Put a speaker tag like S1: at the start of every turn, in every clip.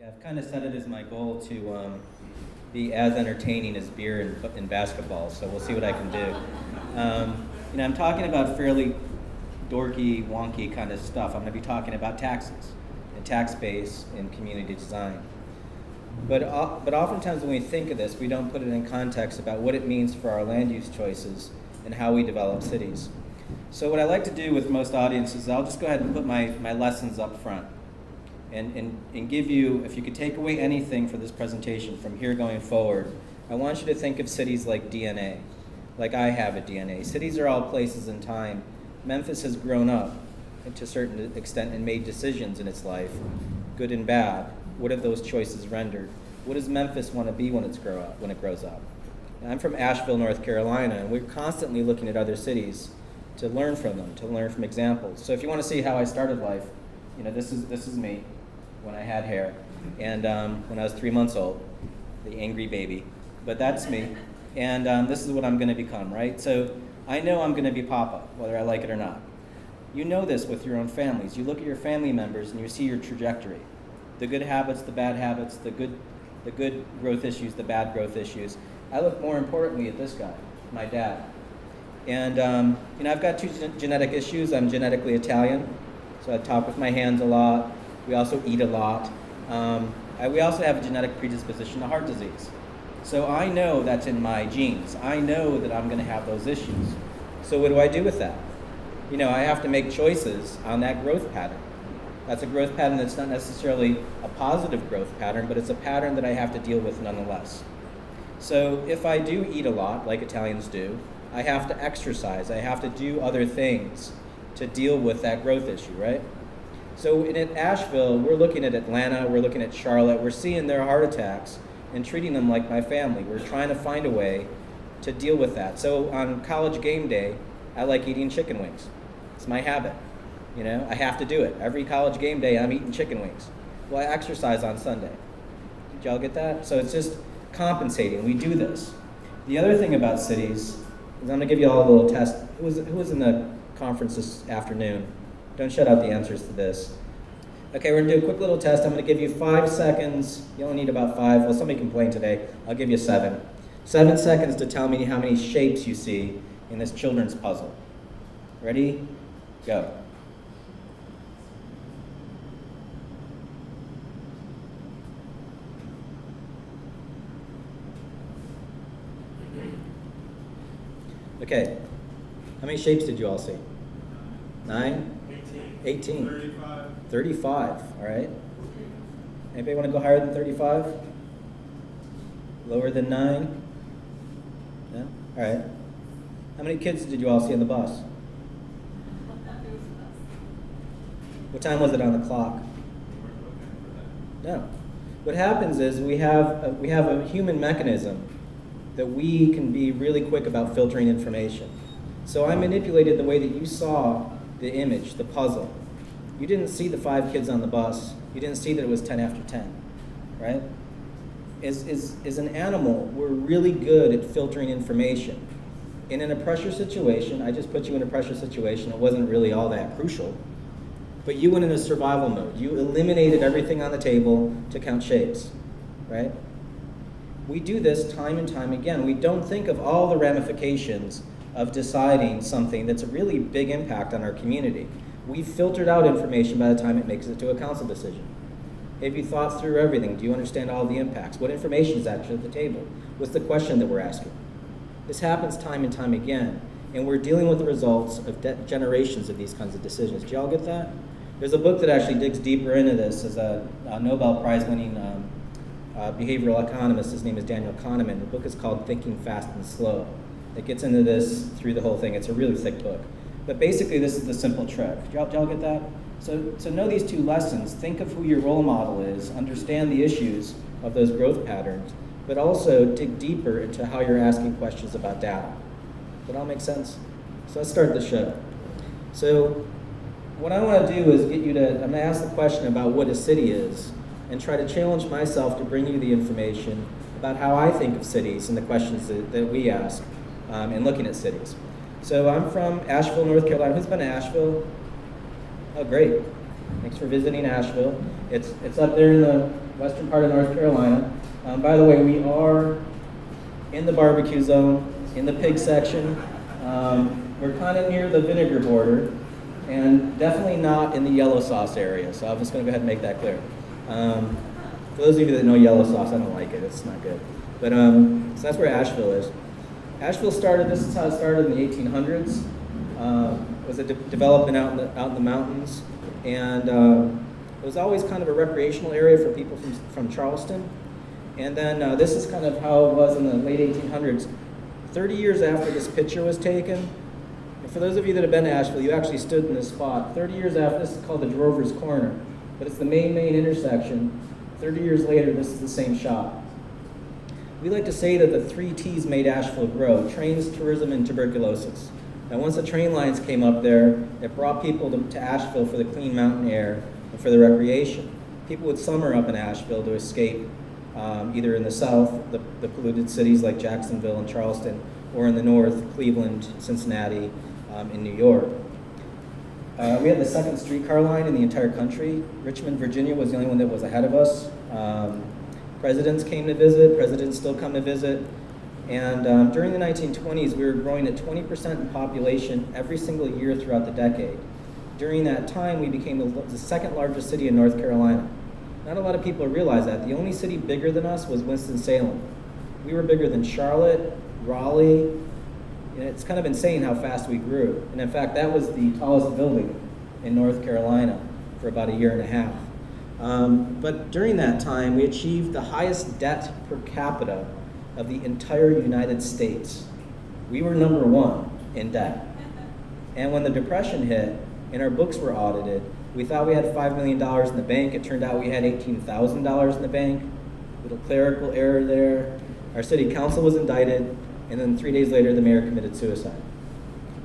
S1: Yeah, I've kind of set it as my goal to be as entertaining as beer in basketball, so we'll see what I can do. I'm talking about fairly dorky, wonky kind of stuff. I'm going to be talking about taxes and tax base and community design. But oftentimes when we think of this, we don't put it in context about what it means for our land use choices and how we develop cities. So what I like to do with most audiences is I'll just go ahead and put my lessons up front and give you, if you could take away anything for this presentation from here going forward, I want you to think of cities like DNA, like I have a DNA. Cities are all places in time. Memphis has grown up to a certain extent and made decisions in its life, good and bad. What have those choices rendered? What does Memphis want to be when it grows up? And I'm from Asheville, North Carolina, and we're constantly looking at other cities to learn from them, to learn from examples. So if you want to see how I started life, this is me when I had hair, and when I was 3 months old, the angry baby. But that's me, and this is what I'm going to become, right? So I know I'm going to be Papa, whether I like it or not. You know this with your own families. You look at your family members and you see your trajectory. The good habits, the bad habits, the good growth issues, the bad growth issues. I look more importantly at this guy, my dad. And I've got two genetic issues. I'm genetically Italian, so I talk with my hands a lot. We also eat a lot. We also have a genetic predisposition to heart disease. So I know that's in my genes. I know that I'm going to have those issues. So what do I do with that? I have to make choices on that growth pattern. That's a growth pattern that's not necessarily a positive growth pattern, but it's a pattern that I have to deal with nonetheless. So if I do eat a lot, like Italians do, I have to exercise. I have to do other things to deal with that growth issue, right? So in Asheville, we're looking at Atlanta, we're looking at Charlotte, we're seeing their heart attacks and treating them like my family. We're trying to find a way to deal with that. So on college game day, I like eating chicken wings. It's my habit. I have to do it. Every college game day, I'm eating chicken wings. Well, I exercise on Sunday. Did y'all get that? So it's just compensating. We do this. The other thing about cities is I'm going to give you all a little test. Who was in the conference this afternoon? Don't shut out the answers to this. Okay, we're going to do a quick little test. I'm going to give you 5 seconds. You only need about 5. Well, somebody complained today. I'll give you 7. 7 seconds to tell me how many shapes you see in this children's puzzle. Ready? Go. Okay, how many shapes did you all see? 9? 18. 35, all right. Anybody want to go higher than 35? Lower than 9? No? All right. How many kids did you all see on the bus? What time was it on the clock? No. What happens is we have a human mechanism that we can be really quick about filtering information. So I manipulated the way that you saw the image, the puzzle. You didn't see the 5 kids on the bus. You didn't see that it was 10 after 10, right? As an animal, we're really good at filtering information. And in a pressure situation, I just put you in a pressure situation. It wasn't really all that crucial. But you went in a survival mode. You eliminated everything on the table to count shapes, right? We do this time and time again. We don't think of all the ramifications of deciding something that's a really big impact on our community. We've filtered out information by the time it makes it to a council decision. Have you thought through everything? Do you understand all the impacts? What information is actually at the table? What's the question that we're asking? This happens time and time again, and we're dealing with the results of generations of these kinds of decisions. Do y'all get that? There's a book that actually digs deeper into this. As a Nobel Prize-winning behavioral economist. His name is Daniel Kahneman. The book is called Thinking Fast and Slow. It gets into this through the whole thing. It's a really thick book. But basically, this is the simple trick. Do y'all get that? So know these 2 lessons. Think of who your role model is. Understand the issues of those growth patterns. But also dig deeper into how you're asking questions about data. Does that all make sense? So let's start the show. So what I want to do is I'm going to ask the question about what a city is and try to challenge myself to bring you the information about how I think of cities and the questions that we ask in looking at cities. So I'm from Asheville, North Carolina. Who's been to Asheville? Oh, great. Thanks for visiting Asheville. It's up there in the western part of North Carolina. By the way, we are in the barbecue zone, in the pig section. We're kind of near the vinegar border, and definitely not in the yellow sauce area. So I'm just going to go ahead and make that clear. For those of you that know yellow sauce, I don't like it. It's not good. But so that's where Asheville is. Asheville started. This is how it started in the 1800s. It was a development out in the mountains, and it was always kind of a recreational area for people from Charleston. And then this is kind of how it was in the late 1800s. 30 years after this picture was taken, and for those of you that have been to Asheville, you actually stood in this spot. 30 years after, this is called the Drover's Corner, but it's the main intersection. 30 years later, this is the same shop. We like to say that the 3 T's made Asheville grow: trains, tourism, and tuberculosis. And once the train lines came up there, it brought people to Asheville for the clean mountain air and for the recreation. People would summer up in Asheville to escape either in the south, the polluted cities like Jacksonville and Charleston, or in the north, Cleveland, Cincinnati, in New York. We had the second streetcar line in the entire country. Richmond, Virginia was the only one that was ahead of us. Presidents came to visit, presidents still come to visit. And during the 1920s, we were growing at 20% in population every single year throughout the decade. During that time, we became the second largest city in North Carolina. Not a lot of people realize that. The only city bigger than us was Winston-Salem. We were bigger than Charlotte, Raleigh. And it's kind of insane how fast we grew. And in fact, that was the tallest building in North Carolina for about a year and a half. But during that time, we achieved the highest debt per capita of the entire United States. We were number 1 in debt. And when the Depression hit and our books were audited, we thought we had $5 million in the bank. It turned out we had $18,000 in the bank. Little clerical error there. Our city council was indicted, and then 3 days later, the mayor committed suicide.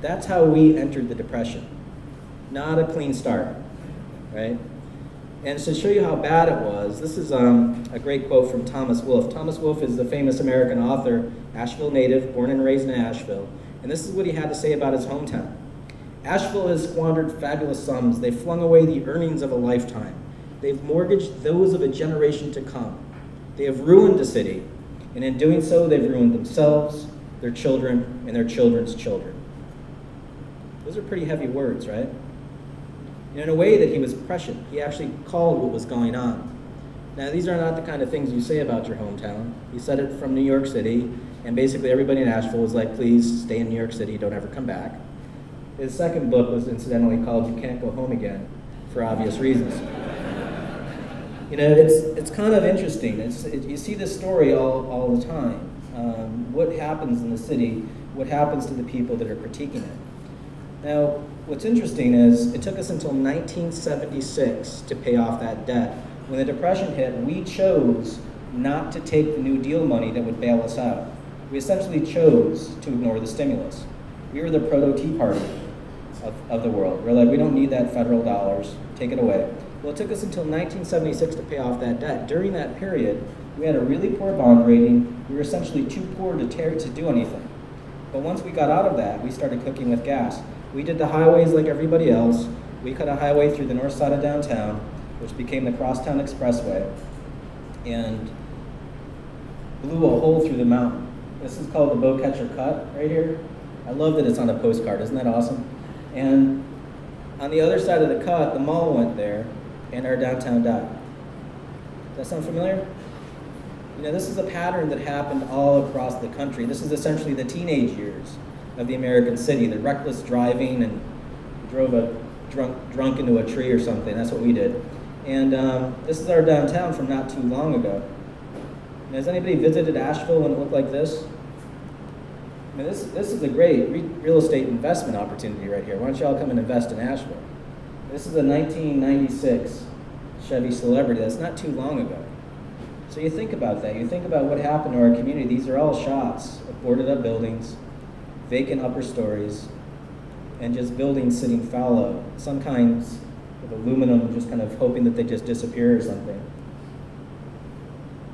S1: That's how we entered the Depression. Not a clean start, right? And to show you how bad it was, this is a great quote from Thomas Wolfe. Thomas Wolfe is the famous American author, Asheville native, born and raised in Asheville. And this is what he had to say about his hometown. Asheville has squandered fabulous sums. They've flung away the earnings of a lifetime. They've mortgaged those of a generation to come. They have ruined the city. And in doing so, they've ruined themselves, their children, and their children's children. Those are pretty heavy words, right? And in a way that he was prescient. He actually called what was going on. Now, these are not the kind of things you say about your hometown. He said it from New York City, and basically everybody in Asheville was like, please stay in New York City, don't ever come back. His second book was incidentally called You Can't Go Home Again, for obvious reasons. You know, it's kind of interesting. You see this story all the time. What happens in the city, what happens to the people that are critiquing it. Now, what's interesting is it took us until 1976 to pay off that debt. When the Depression hit, we chose not to take the New Deal money that would bail us out. We essentially chose to ignore the stimulus. We were the proto-Tea Party of the world. We're like, we don't need that federal dollars, take it away. Well, it took us until 1976 to pay off that debt. During that period, we had a really poor bond rating. We were essentially too poor to do anything. But once we got out of that, we started cooking with gas. We did the highways like everybody else. We cut a highway through the north side of downtown, which became the Crosstown Expressway, and blew a hole through the mountain. This is called the Bowcatcher Cut right here. I love that it's on a postcard. Isn't that awesome? And on the other side of the cut, the mall went there, and our downtown died. Does that sound familiar? You know, this is a pattern that happened all across the country. This is essentially the teenage years of the American city, the reckless driving, and drove a drunk into a tree or something. That's what we did. And this is our downtown from not too long ago. And has anybody visited Asheville when it looked like this? I mean, this is a great real estate investment opportunity right here. Why don't y'all come and invest in Asheville? This is a 1996 Chevy Celebrity. That's not too long ago. So you think about that. You think about what happened to our community. These are all shots of boarded up buildings, vacant upper stories, and just buildings sitting fallow. Some kinds of aluminum, just kind of hoping that they just disappear or something.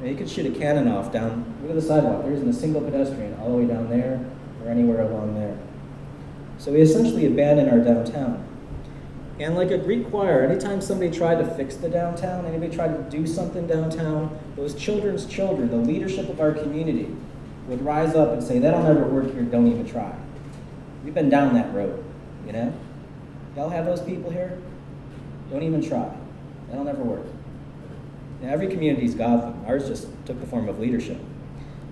S1: And you could shoot a cannon off down, look at the sidewalk. There isn't a single pedestrian all the way down there or anywhere along there. So we essentially abandoned our downtown. And like a Greek choir, anytime somebody tried to fix the downtown, anybody tried to do something downtown, those children's children, the leadership of our community, would rise up and say, that'll never work here, don't even try. We've been down that road, you know? Y'all have those people here? Don't even try. That'll never work. Now, every community's got them. Ours just took the form of leadership.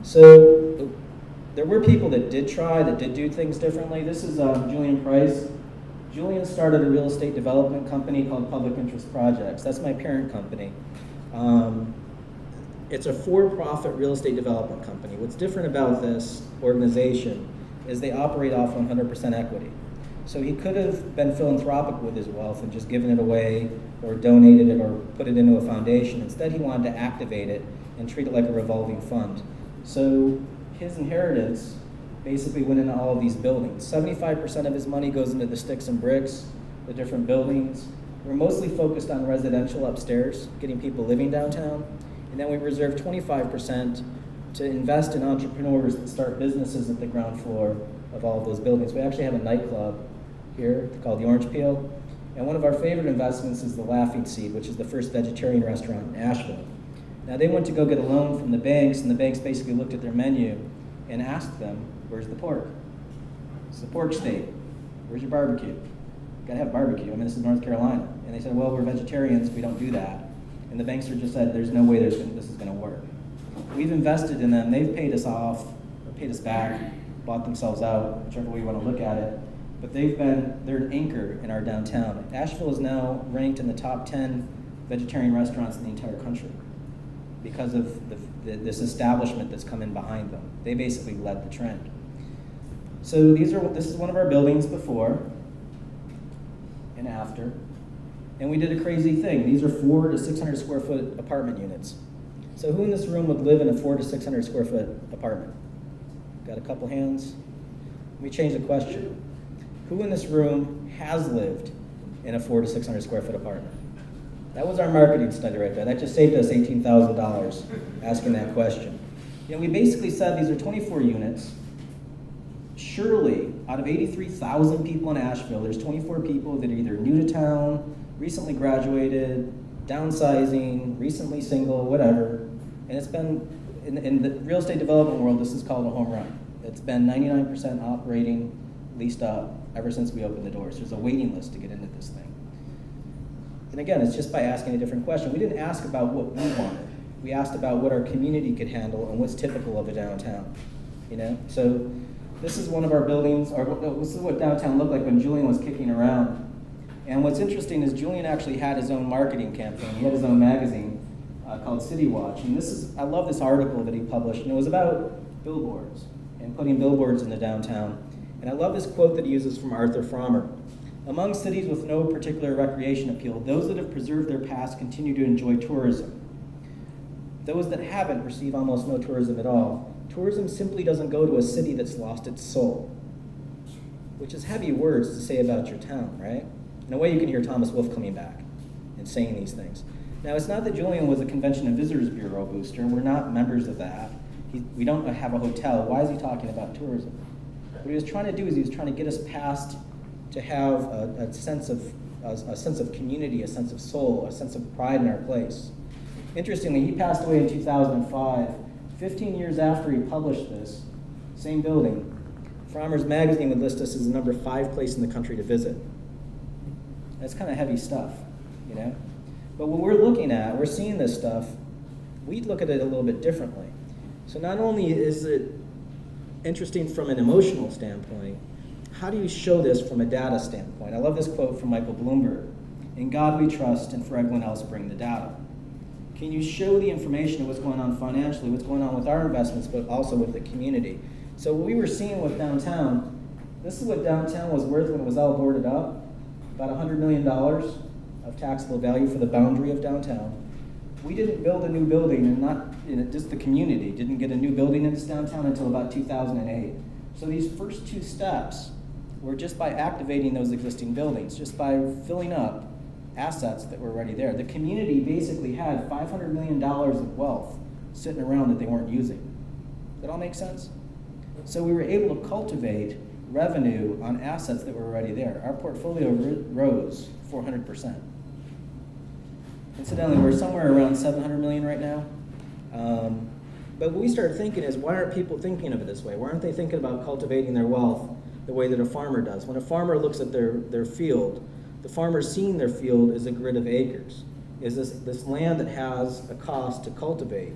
S1: So there were people that did try, that did do things differently. This is Julian Price. Julian started a real estate development company called Public Interest Projects. That's my parent company. It's a for-profit real estate development company. What's different about this organization is they operate off 100% equity. So he could have been philanthropic with his wealth and just given it away or donated it or put it into a foundation. Instead, he wanted to activate it and treat it like a revolving fund. So his inheritance basically went into all of these buildings. 75% of his money goes into the sticks and bricks, the different buildings. We're mostly focused on residential upstairs, getting people living downtown. And then we reserve 25% to invest in entrepreneurs that start businesses at the ground floor of all of those buildings. We actually have a nightclub here called the Orange Peel. And one of our favorite investments is the Laughing Seed, which is the first vegetarian restaurant in Asheville. Now they went to go get a loan from the banks, and the banks basically looked at their menu and asked them, where's the pork? It's the pork state. Where's your barbecue? You gotta have barbecue. I mean, this is North Carolina. And they said, well, we're vegetarians, we don't do that. And the banks just said, there's no way this is gonna work. We've invested in them, they've paid us off, or paid us back, bought themselves out, whichever way you wanna look at it. But they're an anchor in our downtown. Asheville is now ranked in the top 10 vegetarian restaurants in the entire country because of this establishment that's come in behind them. They basically led the trend. So this is one of our buildings before and after. And we did a crazy thing. These are 400 to 600 square foot apartment units. So who in this room would live in a 400 to 600 square foot apartment? Got a couple hands? Let me change the question. Who in this room has lived in a 400 to 600 square foot apartment? That was our marketing study right there. That just saved us $18,000 asking that question. You know, we basically said these are 24 units. Surely, out of 83,000 people in Asheville, there's 24 people that are either new to town, recently graduated, downsizing, recently single, whatever. And it's been, in the real estate development world, this is called a home run. It's been 99% operating, leased up, ever since we opened the doors. There's a waiting list to get into this thing. And again, it's just by asking a different question. We didn't ask about what we wanted. We asked about what our community could handle and what's typical of a downtown. You know? So this is one of our buildings, or this is what downtown looked like when Julian was kicking around. And what's interesting is Julian actually had his own marketing campaign. He had his own magazine called City Watch. And I love this article that he published, and it was about billboards and putting billboards in the downtown. And I love this quote that he uses from Arthur Frommer. Among cities with no particular recreation appeal, those that have preserved their past continue to enjoy tourism. Those that haven't receive almost no tourism at all. Tourism simply doesn't go to a city that's lost its soul, which is heavy words to say about your town, right? In a way, you can hear Thomas Wolfe coming back and saying these things. Now, it's not that Julian was a Convention and Visitors Bureau booster. We're not members of that. We don't have a hotel. Why is he talking about tourism? What he was trying to do is he was trying to get us past to have a sense of community, a sense of soul, a sense of pride in our place. Interestingly, he passed away in 2005. 15 years after he published this, same building, Frommer's magazine would list us as the number 5 place in the country to visit. That's kind of heavy stuff, you know? But when we're looking at, we're seeing this stuff, we look at it a little bit differently. So not only is it interesting from an emotional standpoint, how do you show this from a data standpoint? I love this quote from Michael Bloomberg. In God we trust, and for everyone else bring the data. Can you show the information of what's going on financially, what's going on with our investments, but also with the community? So what we were seeing with downtown, this is what downtown was worth when it was all boarded up, about $100 million of taxable value for the boundary of downtown. We didn't build a new building, and just the community didn't get a new building in this downtown until about 2008. So these first 2 steps were just by activating those existing buildings, just by filling up assets that were already there. The community basically had $500 million of wealth sitting around that they weren't using. That all make sense? So we were able to cultivate revenue on assets that were already there. Our portfolio rose 400%. Incidentally, we're somewhere around 700 million right now. But what we started thinking is, why aren't people thinking of it this way? Why aren't they thinking about cultivating their wealth the way that a farmer does? When a farmer looks at their field, the farmer seeing their field is a grid of acres. Is this land that has a cost to cultivate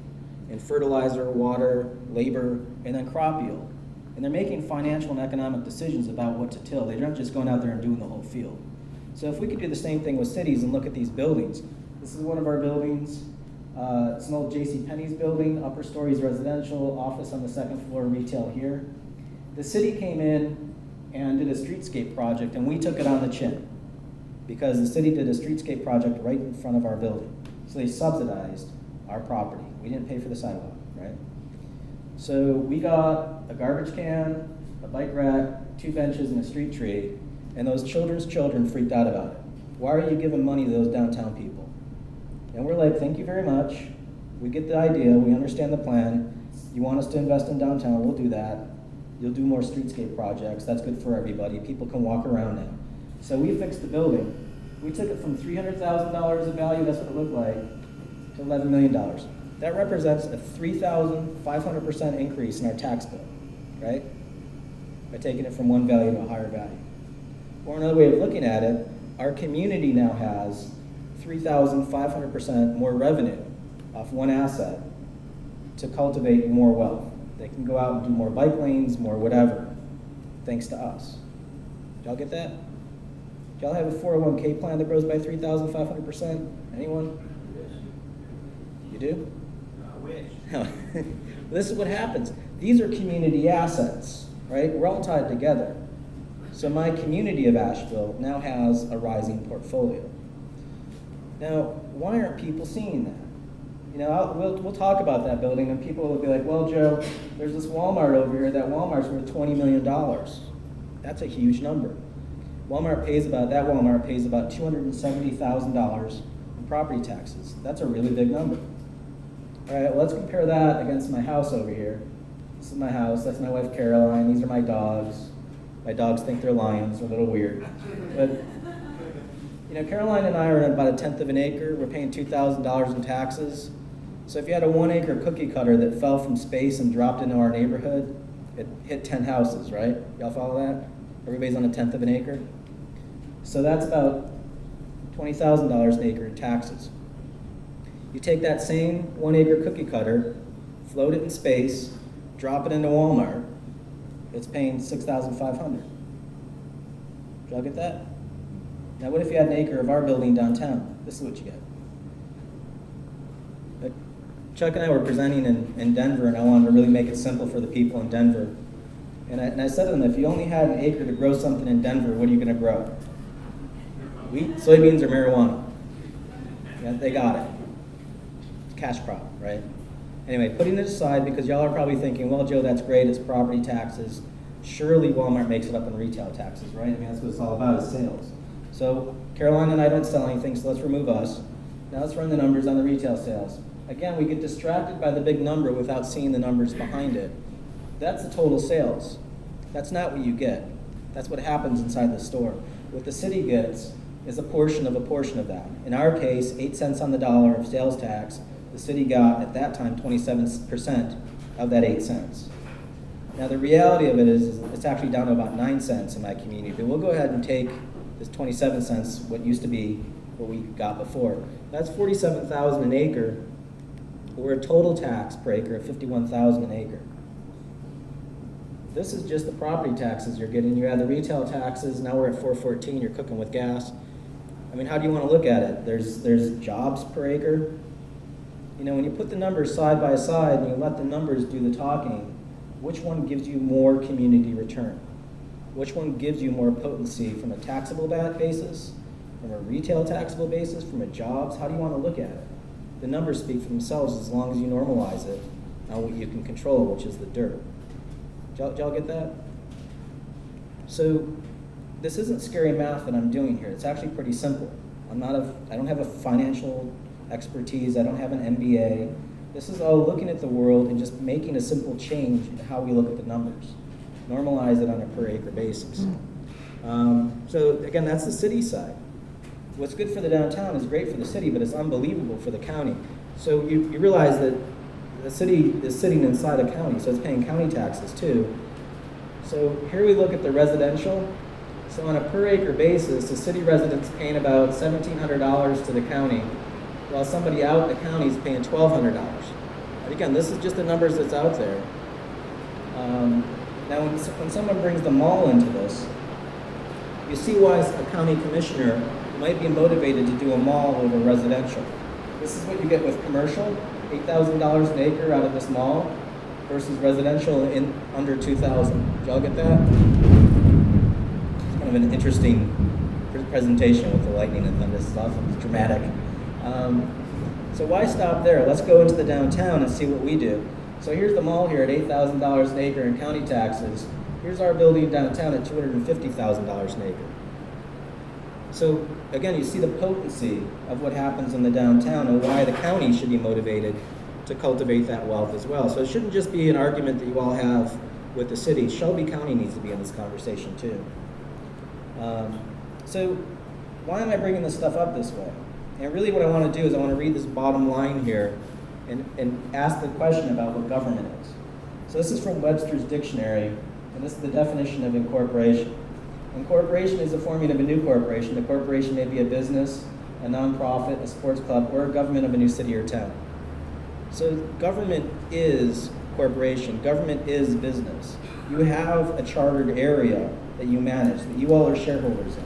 S1: in fertilizer, water, labor, and then crop yield. And they're making financial and economic decisions about what to till. They're not just going out there and doing the whole field. So if we could do the same thing with cities and look at these buildings. This is one of our buildings. It's an old J.C. Penney's building, upper stories residential, office on the second floor, retail here. The city came in and did a streetscape project, and we took it on the chin because the city did a streetscape project right in front of our building. So they subsidized our property. We didn't pay for the sidewalk, right? So we got a garbage can, a bike rack, 2 benches, and a street tree, and those children's children freaked out about it. Why are you giving money to those downtown people? And we're like, thank you very much. We get the idea, we understand the plan. You want us to invest in downtown, we'll do that. You'll do more streetscape projects, that's good for everybody. People can walk around now. So we fixed the building. We took it from $300,000 of value, that's what it looked like, to $11 million. That represents a 3,500% increase in our tax bill, right? By taking it from one value to a higher value. Or another way of looking at it, our community now has 3,500% more revenue off one asset to cultivate more wealth. They can go out and do more bike lanes, more whatever, thanks to us. Y'all get that? Y'all have a 401k plan that grows by 3,500%? Anyone? You do?
S2: I wish.
S1: This is what happens. These are community assets, right? We're all tied together. So my community of Asheville now has a rising portfolio. Now, why aren't people seeing that? You know, we'll talk about that building, and people will be like, well, Joe, there's this Walmart over here. That Walmart's worth $20 million. That's a huge number. Walmart pays about $270,000 in property taxes. That's a really big number. All right, well, let's compare that against my house over here. This is my house. That's my wife, Caroline. These are my dogs. My dogs think they're lions. They're a little weird. But you know, Caroline and I are at about 1/10 of an acre. We're paying $2,000 in taxes. So if you had a 1-acre cookie cutter that fell from space and dropped into our neighborhood, it hit 10 houses, right? Y'all follow that? Everybody's on 1/10 of an acre. So that's about $20,000 an acre in taxes. You take that same 1-acre cookie cutter, float it in space, drop it into Walmart, it's paying $6,500. Did y'all get that? Now what if you had an acre of our building downtown? This is what you get. Chuck and I were presenting in Denver, and I wanted to really make it simple for the people in Denver. And I said to them, if you only had an acre to grow something in Denver, what are you going to grow? Wheat, soybeans, or marijuana? Yeah, they got it. Cash crop, right? Anyway, putting it aside, because y'all are probably thinking, well, Joe, that's great, it's property taxes. Surely Walmart makes it up in retail taxes, right? I mean, that's what it's all about, is sales. So Caroline and I don't sell anything, so let's remove us. Now let's run the numbers on the retail sales. Again, we get distracted by the big number without seeing the numbers behind it. That's the total sales. That's not what you get. That's what happens inside the store. What the city gets is a portion of that. In our case, 8 cents on the dollar of sales tax. The city got, at that time, 27% of that 8 cents. Now the reality of it is it's actually down to about 9 cents in my community, but we'll go ahead and take this 27 cents, what used to be what we got before. That's $47,000 an acre. We're a total tax per acre of $51,000 an acre. This is just the property taxes you're getting. You add the retail taxes, now we're at $414, you're cooking with gas. I mean, how do you want to look at it? There's jobs per acre. You know, when you put the numbers side by side and you let the numbers do the talking, which one gives you more community return? Which one gives you more potency from a taxable basis, from a retail taxable basis, from a jobs? How do you want to look at it? The numbers speak for themselves as long as you normalize it on what you can control, which is the dirt. Did y'all get that? So this isn't scary math that I'm doing here. It's actually pretty simple. I don't have a financial expertise. I don't have an MBA. This is all looking at the world and just making a simple change in how we look at the numbers.
S2: Normalize it on a per acre basis. So again, that's the city side. What's good for the downtown is great for the city, but it's unbelievable for the county. So you realize that the city is sitting inside a county, so it's paying county taxes too. So here we look at the residential. So on a per acre basis, the city resident's paying about $1,700 to the county, while somebody out in the county is paying $1,200. And again, this is just the numbers that's out there. Now when someone brings the mall into this, you see why a county commissioner might be motivated to do a mall over residential. This is what you get with commercial, $8,000 an acre out of this mall, versus residential in under $2,000. Did y'all get that? It's kind of an interesting presentation with the lightning and thunder stuff. It's dramatic. So why stop there? Let's go into the downtown and see what we do. So here's the mall here at $8,000 an acre in county taxes. Here's our building downtown at $250,000 an acre. So again, you see the potency of what happens in the downtown and why the county should be motivated to cultivate that wealth as well. So it shouldn't just be an argument that you all have with the city. Shelby County needs to be in this conversation too. So why am I bringing this stuff up this way? And really what I want to do is I want to read this bottom line here and ask the question about what government is. So this is from Webster's Dictionary, and this is the definition of incorporation. Incorporation is the forming of a new corporation. The corporation may be a business, a nonprofit, a sports club, or a government of a new city or town. So government is corporation. Government is business. You have a chartered area that you manage, that you all are shareholders in.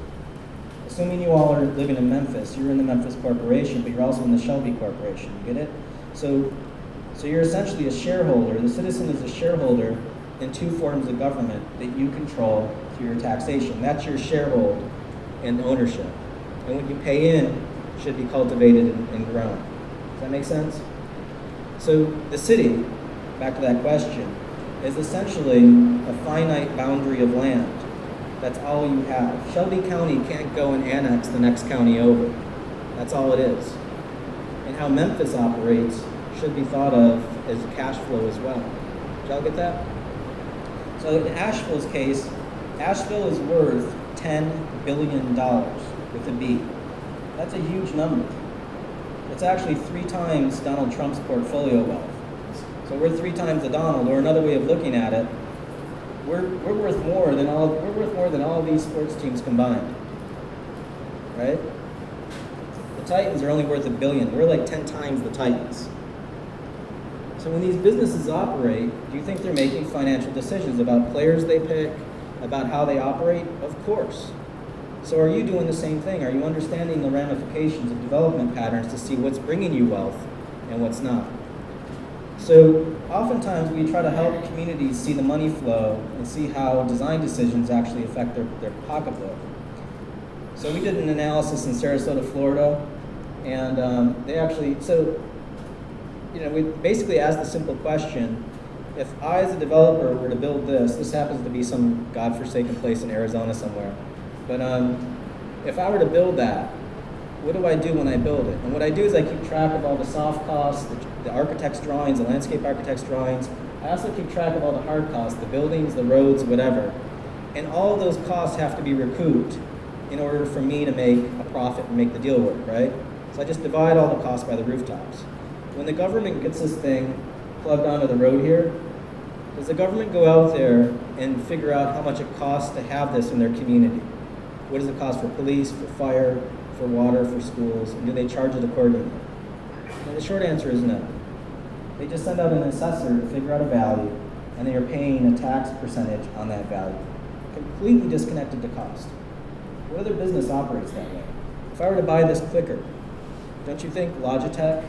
S2: Assuming you all are living in Memphis, you're in the Memphis Corporation, but you're also in the Shelby Corporation. You get it? So you're essentially a shareholder. The citizen is a shareholder in two forms of government that you control through your taxation. That's your sharehold and ownership. And what you pay in should be cultivated and grown. Does that make sense? So the city, back to that question, is essentially a finite boundary of land. That's all you have. Shelby County can't go and annex the next county over. That's all it is. And how Memphis operates should be thought of as cash flow as well. Did y'all get that? So in Asheville's case, Asheville is worth $10 billion with a B. That's a huge number. It's actually 3 times Donald Trump's portfolio wealth. So we're 3 times the Donald, or another way of looking at it, we're worth more than all these sports teams combined. Right? The Titans are only worth $1 billion. We're like 10 times the Titans. So when these businesses operate, do you think they're making financial decisions about players they pick, about how they operate? Of course. So are you doing the same thing? Are you understanding the ramifications of development patterns to see what's bringing you wealth and what's not? So oftentimes we try to help communities see the money flow and see how design decisions actually affect their pocketbook. So we did an analysis in Sarasota, Florida, and we basically asked the simple question: if I, as a developer, were to build this happens to be some godforsaken place in Arizona somewhere, but if I were to build that, what do I do when I build it? And what I do is I keep track of all the soft costs, the architect's drawings, the landscape architect's drawings. I also keep track of all the hard costs, the buildings, the roads, whatever. And all of those costs have to be recouped in order for me to make a profit and make the deal work, right? So I just divide all the costs by the rooftops. When the government gets this thing plugged onto the road here, does the government go out there and figure out how much it costs to have this in their community? What does it cost for police, for fire, for water, for schools, and do they charge it accordingly? And the short answer is no. They just send out an assessor to figure out a value, and they are paying a tax percentage on that value, completely disconnected to cost. What other business operates that way? If I were to buy this clicker, don't you think Logitech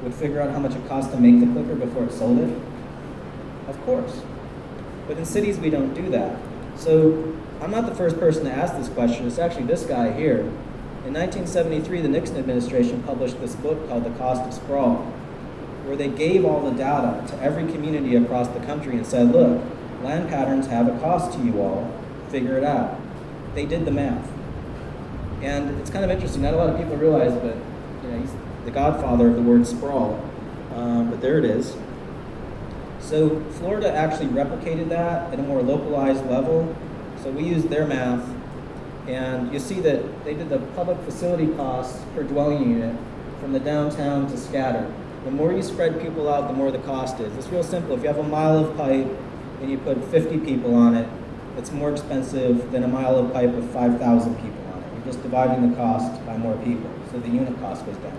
S2: would figure out how much it costs to make the clicker before it sold it? Of course. But in cities, we don't do that. So I'm not the first person to ask this question. It's actually this guy here. In 1973, the Nixon administration published this book called The Cost of Sprawl, where they gave all the data to every community across the country and said, look, land patterns have a cost to you all. Figure it out. They did the math. And it's kind of interesting. Not a lot of people realize, but he's the godfather of the word sprawl. But there it is. So Florida actually replicated that at a more localized level. So we used their math, and you see that they did the public facility costs per dwelling unit from the downtown to scattered. The more you spread people out, the more the cost is. It's real simple. If you have a mile of pipe and you put 50 people on it, it's more expensive than a mile of pipe with 5,000 people on it. You're just dividing the cost by more people, so the unit cost goes down.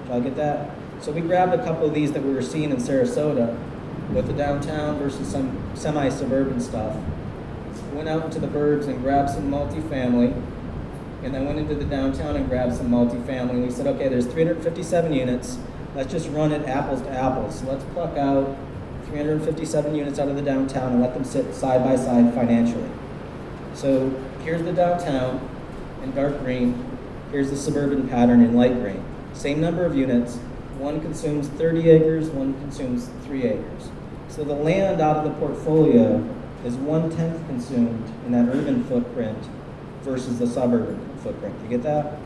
S2: Did y'all get that? So we grabbed a couple of these that we were seeing in Sarasota with the downtown versus some semi-suburban stuff. Went out into the burbs and grabbed some multifamily, and then went into the downtown and grabbed some multifamily. And we said, okay, there's 357 units. Let's just run it apples to apples. So let's pluck out 357 units out of the downtown and let them sit side by side financially. So here's the downtown in dark green. Here's the suburban pattern in light green. Same number of units. One consumes 30 acres, one consumes 3 acres. So the land out of the portfolio is 1/10 consumed in that urban footprint versus the suburban footprint. You get that?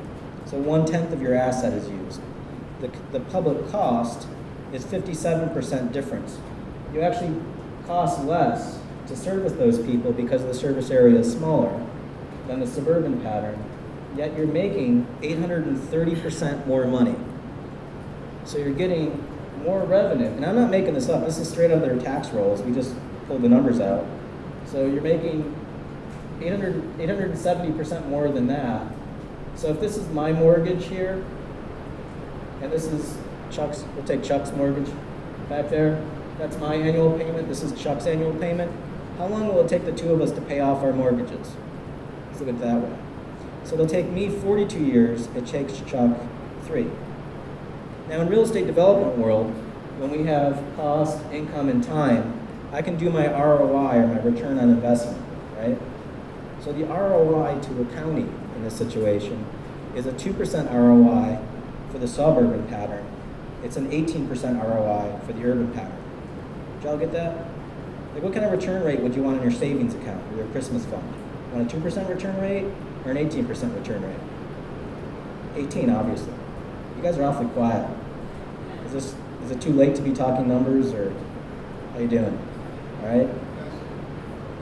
S2: So 1/10 of your asset is used. The public cost is 57% difference. You actually cost less to service those people because the service area is smaller than the suburban pattern, yet you're making 830% more money. So you're getting more revenue. And I'm not making this up. This is straight out of their tax rolls. We just pulled the numbers out. So you're making 870% more than that. So if this is my mortgage here, and this is Chuck's, we'll take Chuck's mortgage back there. That's my annual payment. This is Chuck's annual payment. How long will it take the two of us to pay off our mortgages? Let's look at it that way. So it'll take me 42 years. It takes Chuck 3. Now in real estate development world, when we have cost, income, and time, I can do my ROI, or my return on investment, right? So the ROI to a county in this situation is a 2% ROI for the suburban pattern. It's an 18% ROI for the urban pattern. Did y'all get that? Like, what kind of return rate would you want in your savings account or your Christmas fund? Want a 2% return rate or an 18% return rate? 18, obviously. You guys are awfully quiet. Is it too late to be talking numbers, or how you doing? All right.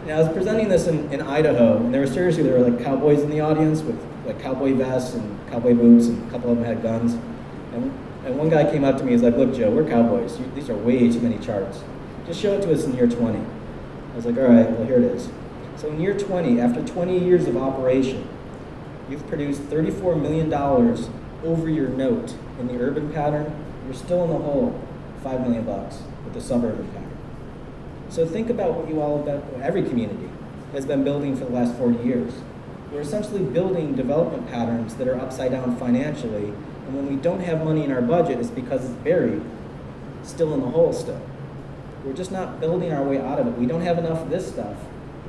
S2: Now, I was presenting this in Idaho, and there were like cowboys in the audience with like cowboy vests and cowboy boots, and a couple of them had guns. And one guy came up to me, he's like, "Look, Joe, we're cowboys. These are way too many charts. Just show it to us in year 20." I was like, "All right, well, here it is." So in year 20, after 20 years of operation, you've produced $34 million over your note in the urban pattern. You're still in the hole, $5 million with the suburban pattern. So think about what you all have done, every community has been building for the last 40 years. We're essentially building development patterns that are upside down financially, and when we don't have money in our budget, it's because it's buried, still in the hole still. We're just not building our way out of it. We don't have enough of this stuff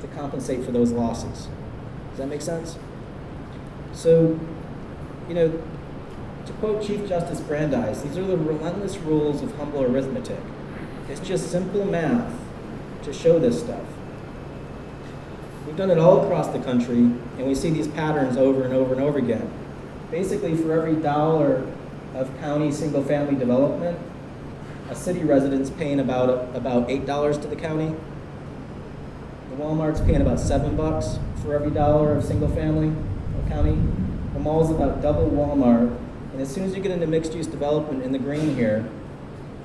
S2: to compensate for those losses. Does that make sense? So, to quote Chief Justice Brandeis, these are the relentless rules of humble arithmetic. It's just simple math to show this stuff. We've done it all across the country, and we see these patterns over and over and over again. Basically, for every dollar of county single-family development, a city resident's paying about $8 to the county. The Walmart's paying about $7 for every dollar of single-family county. The mall's about double Walmart, and as soon as you get into mixed-use development in the green here,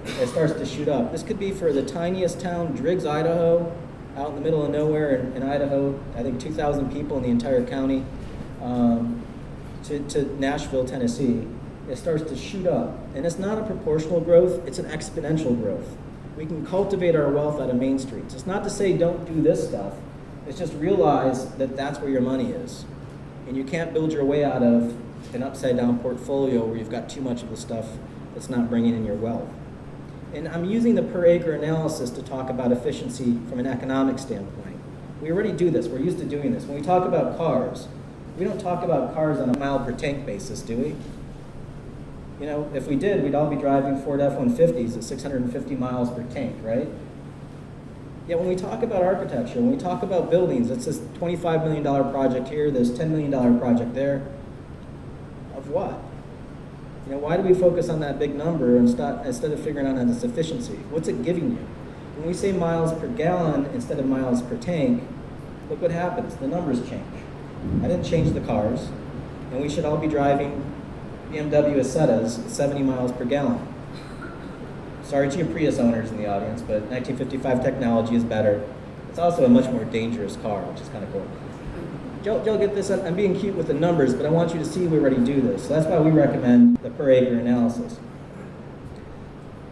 S2: it starts to shoot up. This could be for the tiniest town, Driggs, Idaho, out in the middle of nowhere in Idaho. I think 2,000 people in the entire county, to Nashville, Tennessee. It starts to shoot up. And it's not a proportional growth, it's an exponential growth. We can cultivate our wealth out of main streets. It's not to say don't do this stuff. It's just realize that that's where your money is. And you can't build your way out of an upside down portfolio where you've got too much of the stuff that's not bringing in your wealth. And I'm using the per acre analysis to talk about efficiency from an economic standpoint. We already do this, we're used to doing this. When we talk about cars, we don't talk about cars on a mile per tank basis, do we? If we did, we'd all be driving Ford F-150s at 650 miles per tank, right? Yet when we talk about architecture, when we talk about buildings, it's this $25 million project here, this $10 million project there. Of what? Why do we focus on that big number instead of figuring out its efficiency? What's it giving you? When we say miles per gallon instead of miles per tank, look what happens. The numbers change. I didn't change the cars, and we should all be driving BMW Asettas at 70 miles per gallon. Sorry to your Prius owners in the audience, but 1955 technology is better. It's also a much more dangerous car, which is kind of cool. You'll get this, I'm being cute with the numbers, but I want you to see we already do this. So that's why we recommend the per acre analysis.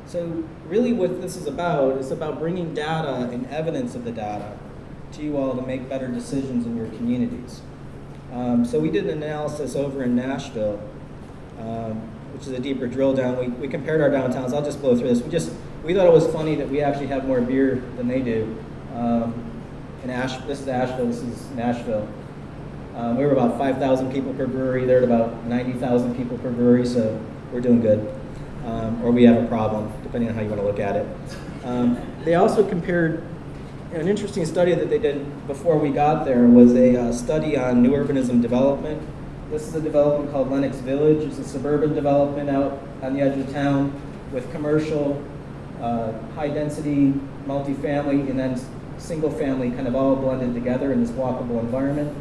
S2: So really what this is about bringing data and evidence of the data to you all to make better decisions in your communities. So we did an analysis over in Nashville, which is a deeper drill down. We compared our downtowns. I'll just blow through this. We thought it was funny that we actually have more beer than they do. This is Asheville, this is Nashville. We were about 5,000 people per brewery. They're at about 90,000 people per brewery, so we're doing good. Or we have a problem, depending on how you want to look at it. They also compared, an interesting study that they did before we got there was a study on new urbanism development. This is a development called Lenox Village. It's a suburban development out on the edge of town with commercial, high-density, multifamily, and then single-family kind of all blended together in this walkable environment.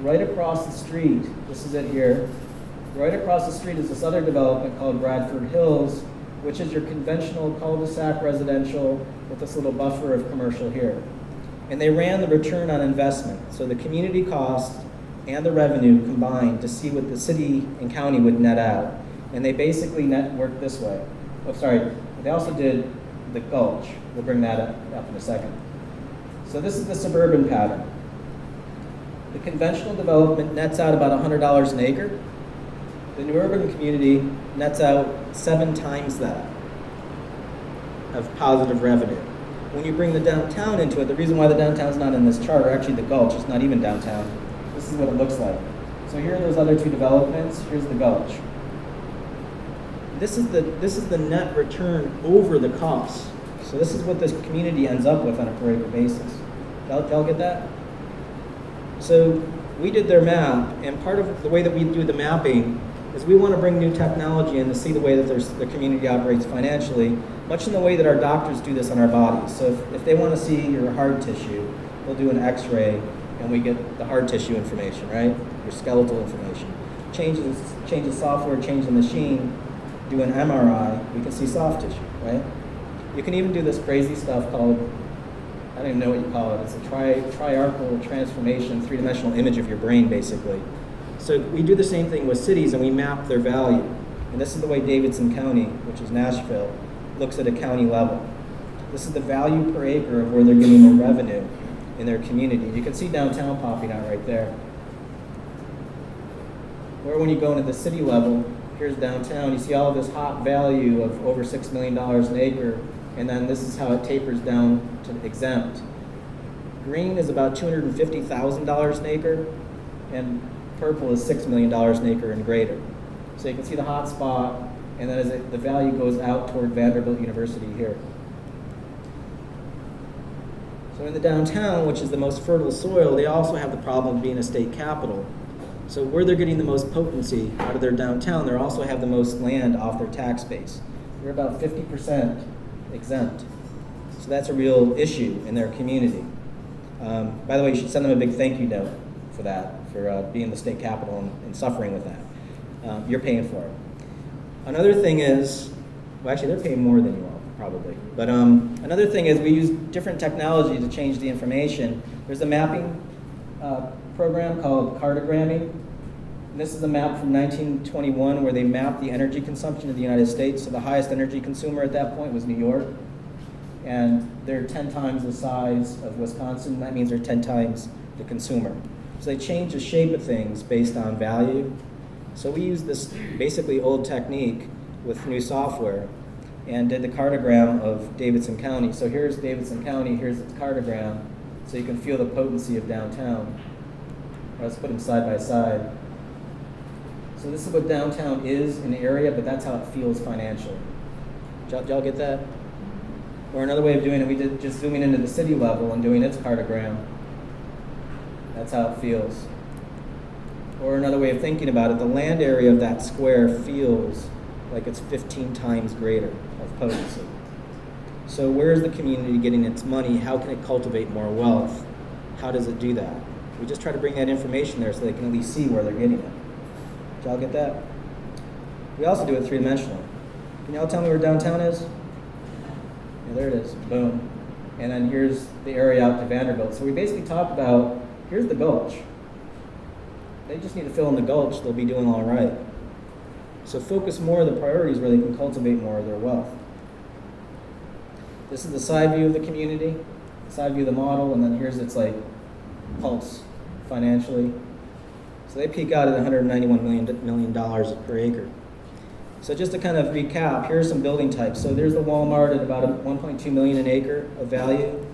S2: Right across the street, this is it here, right across the street is this other development called Bradford Hills, which is your conventional cul-de-sac residential with this little buffer of commercial here. And they ran the return on investment, so the community cost and the revenue combined to see what the city and county would net out. And they basically worked this way. Oh, sorry, they also did the gulch. We'll bring that up in a second. So this is the suburban pattern. The conventional development nets out about $100 an acre. The new urban community nets out 7 times that of positive revenue. When you bring the downtown into it, the reason why the downtown's not in this chart, or actually the gulch, it's not even downtown. This is what it looks like. So here are those other 2 developments. Here's the gulch. This is the net return over the cost. So this is what this community ends up with on a per acre basis. Y'all get that? So we did their map, and part of the way that we do the mapping is we want to bring new technology in to see the way that the community operates financially, much in the way that our doctors do this on our bodies. So if they want to see your hard tissue, they'll do an x-ray, and we get the hard tissue information, right? Your skeletal information. Change the software, change the machine, do an MRI, we can see soft tissue, right? You can even do this crazy stuff called, I don't even know what you call it. It's a triarchal transformation, 3-dimensional image of your brain, basically. So we do the same thing with cities, and we map their value. And this is the way Davidson County, which is Nashville, looks at a county level. This is the value per acre of where they're getting their revenue in their community. You can see downtown popping out right there. Or when you go into the city level, here's downtown, you see all of this hot value of over $6 million an acre, and then this is how it tapers down to exempt. Green is about $250,000 an acre, and purple is $6 million an acre and greater. So you can see the hot spot, and then as the value goes out toward Vanderbilt University here. So in the downtown, which is the most fertile soil, they also have the problem of being a state capital. So where they're getting the most potency out of their downtown, they also have the most land off their tax base. They're about 50% exempt. So that's a real issue in their community. By the way, you should send them a big thank you note for that, for being the state capital and suffering with that. You're paying for it. Another thing is, well, actually they're paying more than you all, probably. But another thing is we use different technology to change the information. There's a mapping program called cartogramming. And this is a map from 1921 where they mapped the energy consumption of the United States. So the highest energy consumer at that point was New York. And they're 10 times the size of Wisconsin. That means they're 10 times the consumer. So they change the shape of things based on value. So we use this basically old technique with new software and did the cartogram of Davidson County. So here's Davidson County, here's its cartogram, so you can feel the potency of downtown. Let's put them side by side. So this is what downtown is in the area, but that's how it feels financially. Did y'all get that? Or another way of doing it, we did just zooming into the city level and doing its cartogram. That's how it feels. Or another way of thinking about it, the land area of that square feels like it's 15 times greater of potency. So where is the community getting its money? How can it cultivate more wealth? How does it do that? We just try to bring that information there so they can at least see where they're getting it. Did y'all get that? We also do it three-dimensional. Can y'all tell me where downtown is? Yeah, there it is. Boom. And then here's the area out to Vanderbilt. So we basically talked about, here's the gulch. They just need to fill in the gulch, they'll be doing all right. So focus more of the priorities where they can cultivate more of their wealth. This is the side view of the community, side view of the model, and then here's its like pulse financially. So they peak out at $191 million per acre. So just to kind of recap, here's some building types. So there's the Walmart at about 1.2 million an acre of value.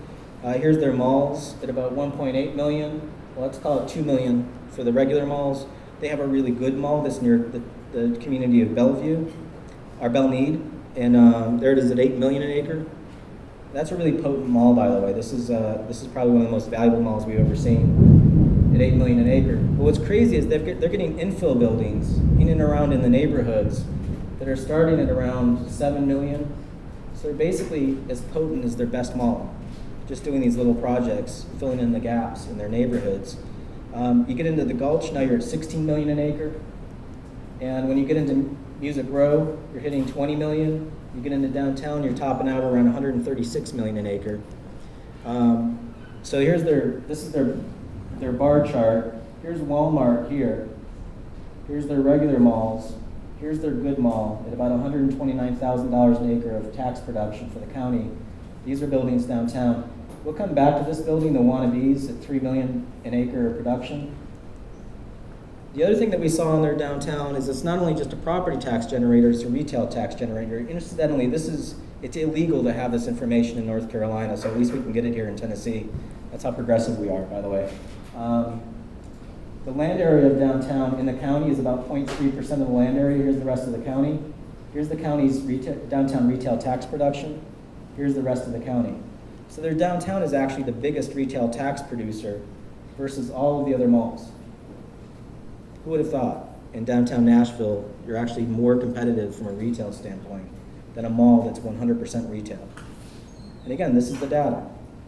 S2: Here's their malls at about 1.8 million. Well, let's call it 2 million for the regular malls. They have a really good mall that's near the community of Bellevue, or Belmead, and there it is at 8 million an acre. That's a really potent mall, by the way. This is probably one of the most valuable malls we've ever seen at 8 million an acre. But what's crazy is they're getting infill buildings in and around in the neighborhoods that are starting at around 7 million. So they're basically as potent as their best mall, just doing these little projects, filling in the gaps in their neighborhoods. You get into the Gulch, now you're at 16 million an acre. And when you get into Music Row, you're hitting 20 million. You get into downtown, you're topping out around 136 million an acre. So this is their bar chart. Here's Walmart here. Here's their regular malls. Here's their good mall at about $129,000 an acre of tax production for the county. These are buildings downtown. We'll come back to this building, the Wannabes, at 3 million an acre of production. The other thing that we saw in their downtown is it's not only just a property tax generator, it's a retail tax generator. Incidentally, it's illegal to have this information in North Carolina, so at least we can get it here in Tennessee. That's how progressive we are, by the way. The land area of downtown in the county is about 0.3% of the land area. Here's the rest of the county. Here's the county's downtown retail tax production. Here's the rest of the county. So their downtown is actually the biggest retail tax producer versus all of the other malls. Who would have thought in downtown Nashville, you're actually more competitive from a retail standpoint than a mall that's 100% retail? And again, this is the data.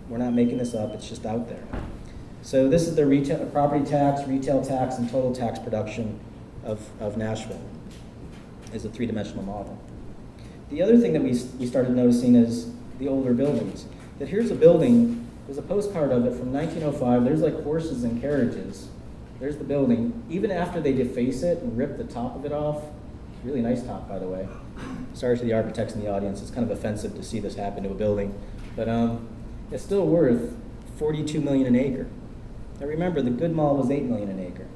S2: We're not making this up, it's just out there. So this is the retail, property tax, retail tax, and total tax production of Nashville is a three-dimensional model. The other thing that we started noticing is the older buildings. That here's a building, there's a postcard of it from 1905, there's like horses and carriages. There's the building. Even after they deface it and rip the top of it off, really nice top, by the way. Sorry to the architects in the audience, it's kind of offensive to see this happen to a building. But it's still worth 42 million an acre. Now remember, the good mall was 8 million an acre.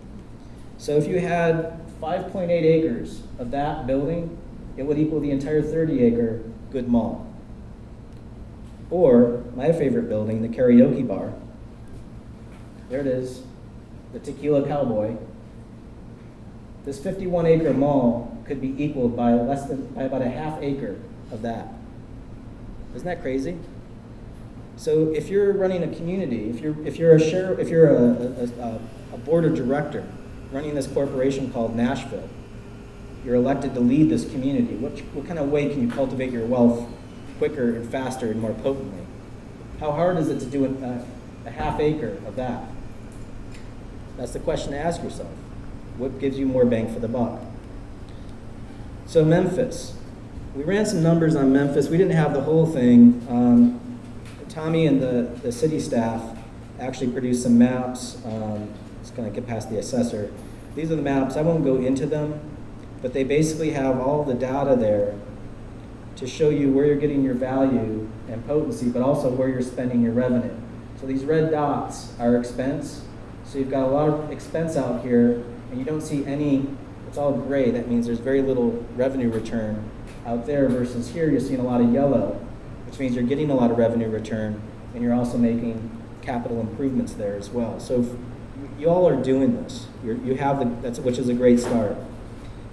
S2: So if you had 5.8 acres of that building, it would equal the entire 30-acre good mall. Or my favorite building, the karaoke bar. There it is, the Tequila Cowboy. This 51-acre mall could be equaled by about a half acre of that. Isn't that crazy? So if you're running a community, if you're a board of director running this corporation called Nashville, you're elected to lead this community. What kind of way can you cultivate your wealth quicker and faster and more potently? How hard is it to do a half acre of that? That's the question to ask yourself. What gives you more bang for the buck? So Memphis. We ran some numbers on Memphis. We didn't have the whole thing. Tommy and the city staff actually produced some maps. Just going to get past the assessor. These are the maps. I won't go into them, but they basically have all the data there to show you where you're getting your value and potency, but also where you're spending your revenue. So these red dots are expense. So you've got a lot of expense out here, and you don't see any, it's all gray. That means there's very little revenue return out there versus here you're seeing a lot of yellow, which means you're getting a lot of revenue return, and you're also making capital improvements there as well. So you all are doing this. You have which is a great start.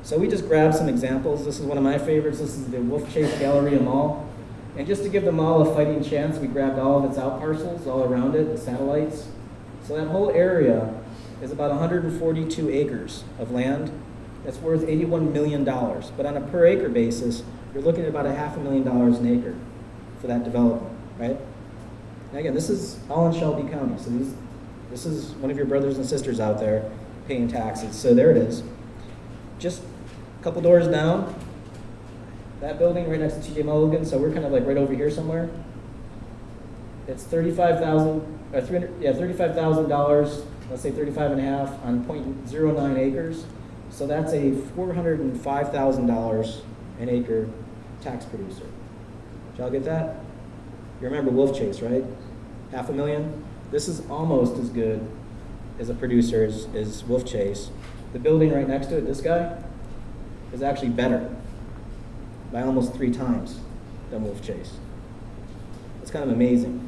S2: So we just grabbed some examples. This is one of my favorites. This is the Wolf Chase Galleria Mall. And just to give the mall a fighting chance, we grabbed all of its out parcels all around it, the satellites. So that whole area is about 142 acres of land. That's worth $81 million. But on a per acre basis, you're looking at about $500,000 an acre. for that development, right? Now again, this is all in Shelby County, so this is one of your brothers and sisters out there paying taxes. So there it is. Just a couple doors down, that building right next to TJ Mulligan, so we're kind of like right over here somewhere. It's $35,000, let's say 35 and a half on 0.09 acres. So that's a $405,000 an acre tax producer. Did y'all get that? You remember Wolf Chase, right? $500,000. This is almost as good as a producer as Wolf Chase. The building right next to it, this guy, is actually better by almost 3 times than Wolf Chase. It's kind of amazing.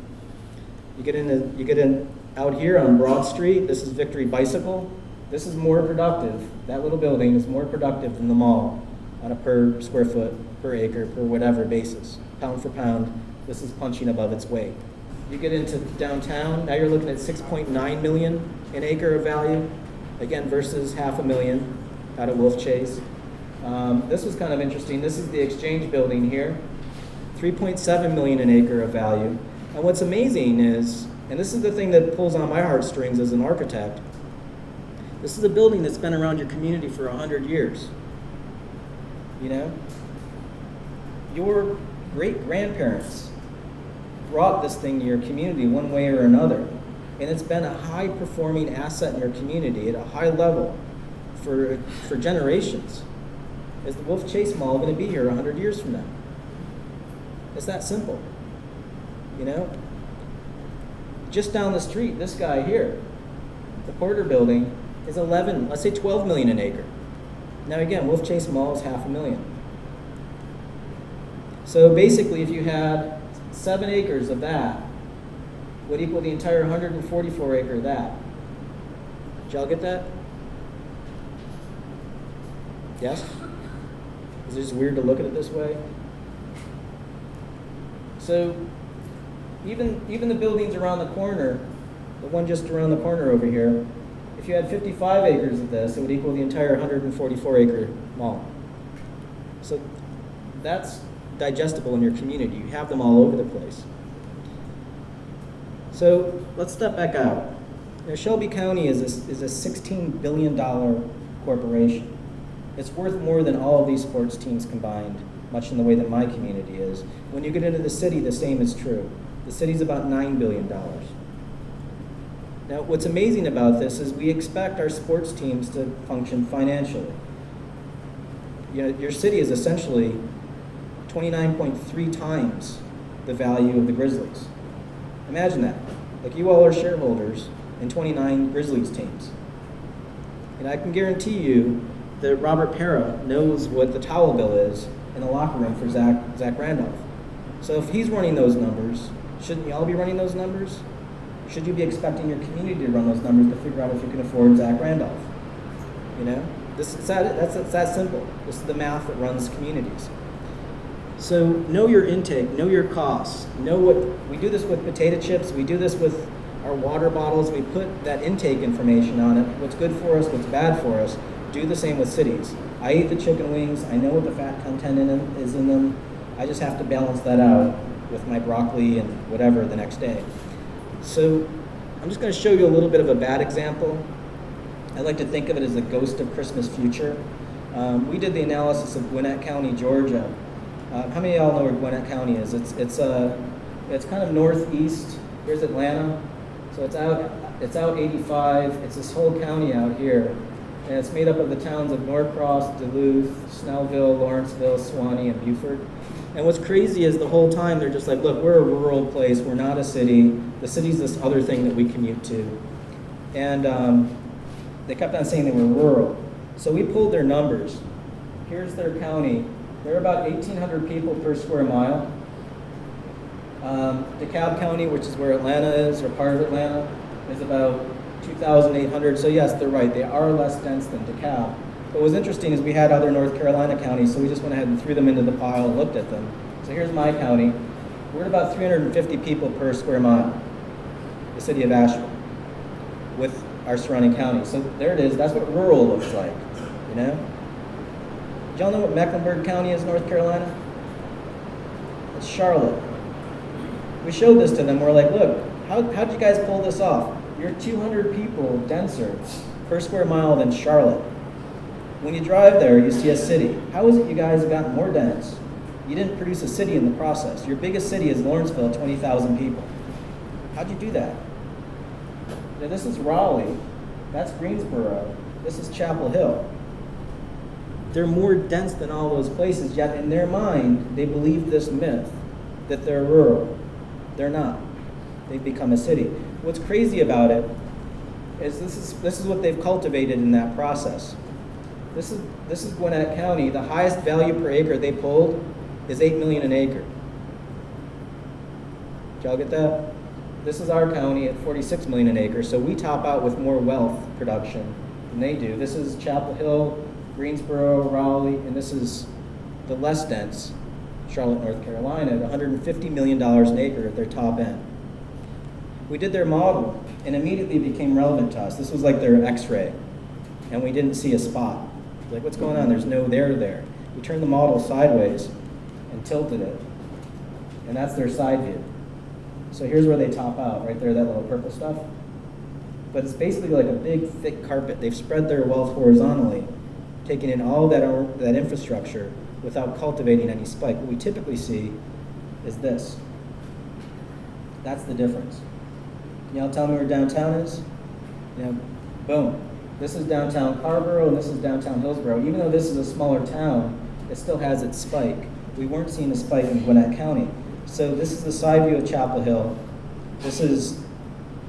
S2: You get in out here on Broad Street. This is Victory Bicycle. This is more productive. That little building is more productive than the mall on a per square foot, per acre, per whatever basis. Pound for pound, this is punching above its weight. You get into downtown, now you're looking at 6.9 million an acre of value, again, versus $500,000 out of Wolf Chase. This was kind of interesting. This is the Exchange building here, 3.7 million an acre of value. And what's amazing is, and this is the thing that pulls on my heartstrings as an architect, this is a building that's been around your community for 100 years. You know? Your great-grandparents brought this thing to your community one way or another. And it's been a high-performing asset in your community at a high level for generations. Is the Wolf Chase Mall going to be here 100 years from now? It's that simple. You know? Just down the street, this guy here, the Porter building, is 11, let's say 12 million an acre. Now again, Wolf Chase Mall is $500,000. So basically, if you had 7 acres of that, would equal the entire 144 acre of that. Did y'all get that? Yes? Is it just weird to look at it this way? So even the buildings around the corner, the one just around the corner over here, if you had 55 acres of this, it would equal the entire 144 acre mall. So that's digestible in your community. You have them all over the place. So let's step back out. You know, Shelby County is a $16 billion corporation. It's worth more than all of these sports teams combined, much in the way that my community is. When you get into the city, the same is true. The city's about $9 billion. Now, what's amazing about this is we expect our sports teams to function financially. You know, your city is essentially 29.3 times the value of the Grizzlies. Imagine that. Like, you all are shareholders in 29 Grizzlies teams. And I can guarantee you that Robert Parra knows what the towel bill is in the locker room for Zach Randolph. So if he's running those numbers, shouldn't y'all be running those numbers? Should you be expecting your community to run those numbers to figure out if you can afford Zach Randolph? You know, it's that simple. This is the math that runs communities. So know your intake, know your costs, know what, we do this with potato chips, we do this with our water bottles, we put that intake information on it, what's good for us, what's bad for us. Do the same with cities. I eat the chicken wings, I know what the fat content is in them, I just have to balance that out with my broccoli and whatever the next day. So I'm just going to show you a little bit of a bad example. I like to think of it as the ghost of Christmas future. We did the analysis of Gwinnett County, Georgia. How many of y'all know where Gwinnett County is? It's kind of northeast. Here's Atlanta. So it's out 85. It's this whole county out here. And it's made up of the towns of Norcross, Duluth, Snellville, Lawrenceville, Suwanee, and Beaufort. And what's crazy is the whole time they're just like, look, we're a rural place, we're not a city. The city's this other thing that we commute to. And they kept on saying they were rural. So we pulled their numbers. Here's their county. They're about 1,800 people per square mile. DeKalb County, which is where Atlanta is, or part of Atlanta, is about 2,800. So yes, they're right. They are less dense than DeKalb. What was interesting is we had other North Carolina counties, so we just went ahead and threw them into the pile and looked at them. So here's my county. We're at about 350 people per square mile, the city of Asheville, with our surrounding counties. So there it is. That's what rural looks like, you know? Do y'all know what Mecklenburg County is, North Carolina? It's Charlotte. We showed this to them. We're like, look, how'd you guys pull this off? You're 200 people denser per square mile than Charlotte. When you drive there, you see a city. How is it you guys have gotten more dense? You didn't produce a city in the process. Your biggest city is Lawrenceville, 20,000 people. How'd you do that? Now, this is Raleigh. That's Greensboro. This is Chapel Hill. They're more dense than all those places, yet in their mind, they believe this myth that they're rural. They're not. They've become a city. What's crazy about it is this is what they've cultivated in that process. This is Gwinnett County. The highest value per acre they pulled is $8 million an acre. Did y'all get that? This is our county at $46 million an acre, so we top out with more wealth production than they do. This is Chapel Hill, Greensboro, Raleigh, and this is the less dense Charlotte, North Carolina, at $150 million an acre at their top end. We did their model, and immediately it became relevant to us. This was like their x-ray, and we didn't see a spot. Like, what's going on? There's no there there. We turned the model sideways and tilted it, and that's their side view. So here's where they top out, right there, that little purple stuff. But it's basically like a big, thick carpet. They've spread their wealth horizontally, taking in all that infrastructure without cultivating any spike. What we typically see is this. That's the difference. Can y'all tell me where downtown is? Boom. This is downtown Carborough, and this is downtown Hillsborough. Even though this is a smaller town, it still has its spike. We weren't seeing a spike in Gwinnett County. So this is the side view of Chapel Hill. This is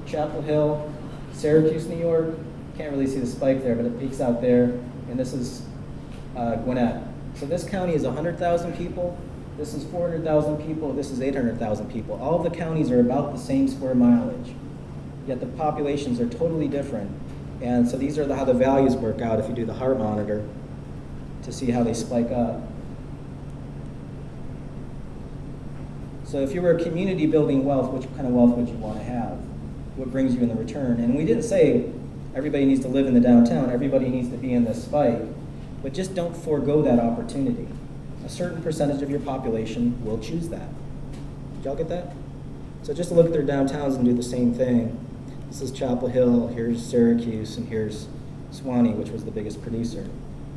S2: Chapel Hill, Syracuse, New York. Can't really see the spike there, but it peaks out there. And this is Gwinnett. So this county is 100,000 people. This is 400,000 people. This is 800,000 people. All of the counties are about the same square mileage, yet the populations are totally different. And so these are how the values work out if you do the heart monitor to see how they spike up. So if you were a community building wealth, which kind of wealth would you want to have? What brings you in the return? And we didn't say everybody needs to live in the downtown, everybody needs to be in this spike, but just don't forego that opportunity. A certain percentage of your population will choose that. Did y'all get that? So just look at their downtowns and do the same thing. This is Chapel Hill, here's Syracuse, and here's Swanee, which was the biggest producer.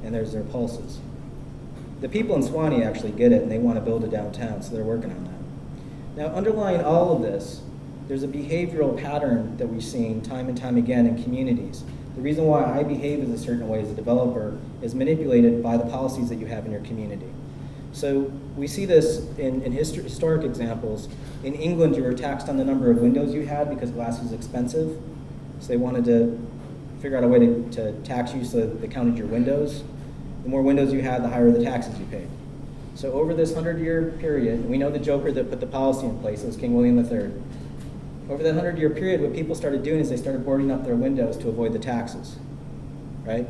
S2: And there's their pulses. The people in Swanee actually get it, and they want to build a downtown, so they're working on that. Now, underlying all of this, there's a behavioral pattern that we've seen time and time again in communities. The reason why I behave in a certain way as a developer is manipulated by the policies that you have in your community. So we see this in historic examples. In England, you were taxed on the number of windows you had because glass was expensive. So they wanted to figure out a way to tax you so that they counted your windows. The more windows you had, the higher the taxes you paid. So over this 100-year period, we know the joker that put the policy in place, it was King William III. Over that 100-year period, what people started doing is they started boarding up their windows to avoid the taxes, right?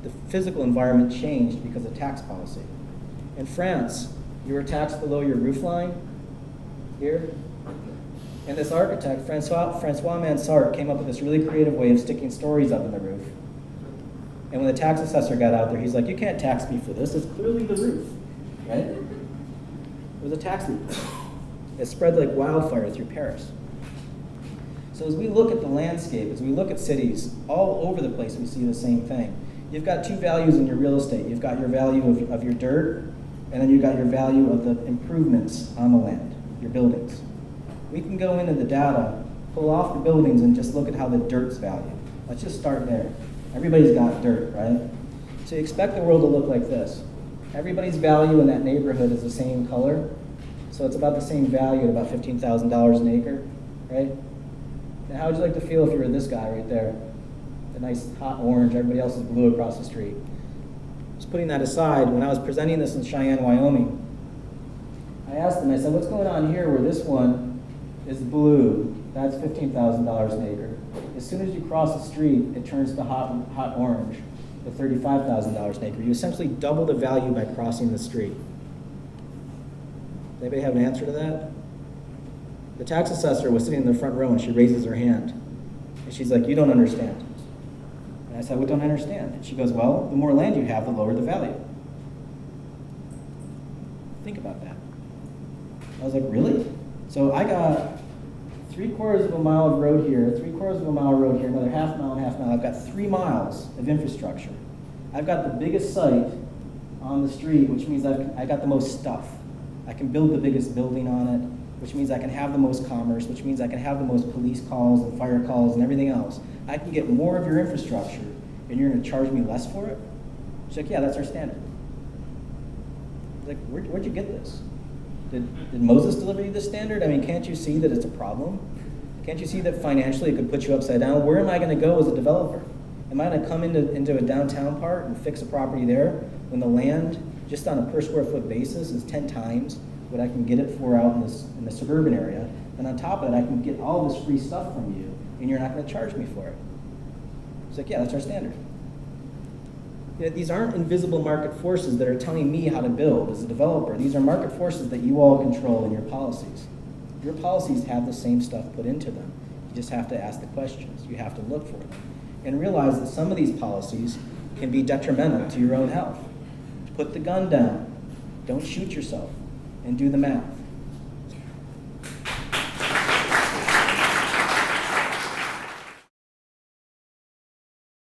S2: The physical environment changed because of tax policy. In France, you were taxed below your roof line here. And this architect, Francois Mansart, came up with this really creative way of sticking stories up in the roof. And when the tax assessor got out there, he's like, you can't tax me for this, it's clearly the roof, right? It was a tax loop. It spread like wildfire through Paris. So as we look at the landscape, as we look at cities, all over the place we see the same thing. You've got two values in your real estate. You've got your value of your dirt, and then you've got your value of the improvements on the land, your buildings. We can go into the data, pull off the buildings, and just look at how the dirt's valued. Let's just start there. Everybody's got dirt, right? So you expect the world to look like this. Everybody's value in that neighborhood is the same color, so it's about the same value at about $15,000 an acre, right? Now, how would you like to feel if you were this guy right there? The nice hot orange, everybody else is blue across the street. Just putting that aside, when I was presenting this in Cheyenne, Wyoming, I asked them, I said, what's going on here where this one is blue? That's $15,000 an acre. As soon as you cross the street, it turns to hot orange at $35,000 an acre. You essentially double the value by crossing the street. Does anybody have an answer to that? The tax assessor was sitting in the front row and she raises her hand. And she's like, you don't understand. And I said, what don't I understand? And she goes, well, the more land you have, the lower the value. Think about that. I was like, really? So I got 3/4 of a mile of road here, 3/4 of a mile of road here, another half mile and half mile. I've got 3 miles of infrastructure. I've got the biggest site on the street, which means I got the most stuff. I can build the biggest building on it, which means I can have the most commerce, which means I can have the most police calls and fire calls and everything else. I can get more of your infrastructure, and you're going to charge me less for it? She's like, yeah, that's our standard. Like, where'd you get this? Did Moses deliver you this standard? I mean, can't you see that it's a problem? Can't you see that financially it could put you upside down? Where am I going to go as a developer? Am I going to come into a downtown part and fix a property there when the land, just on a per square foot basis, is 10 times what I can get it for out in the suburban area? And on top of that, I can get all this free stuff from you, and you're not going to charge me for it. It's like, yeah, that's our standard. You know, these aren't invisible market forces that are telling me how to build as a developer. These are market forces that you all control in your policies. Your policies have the same stuff put into them. You just have to ask the questions. You have to look for them. And realize that some of these policies can be detrimental to your own health. Put the gun down. Don't shoot yourself. And do the math.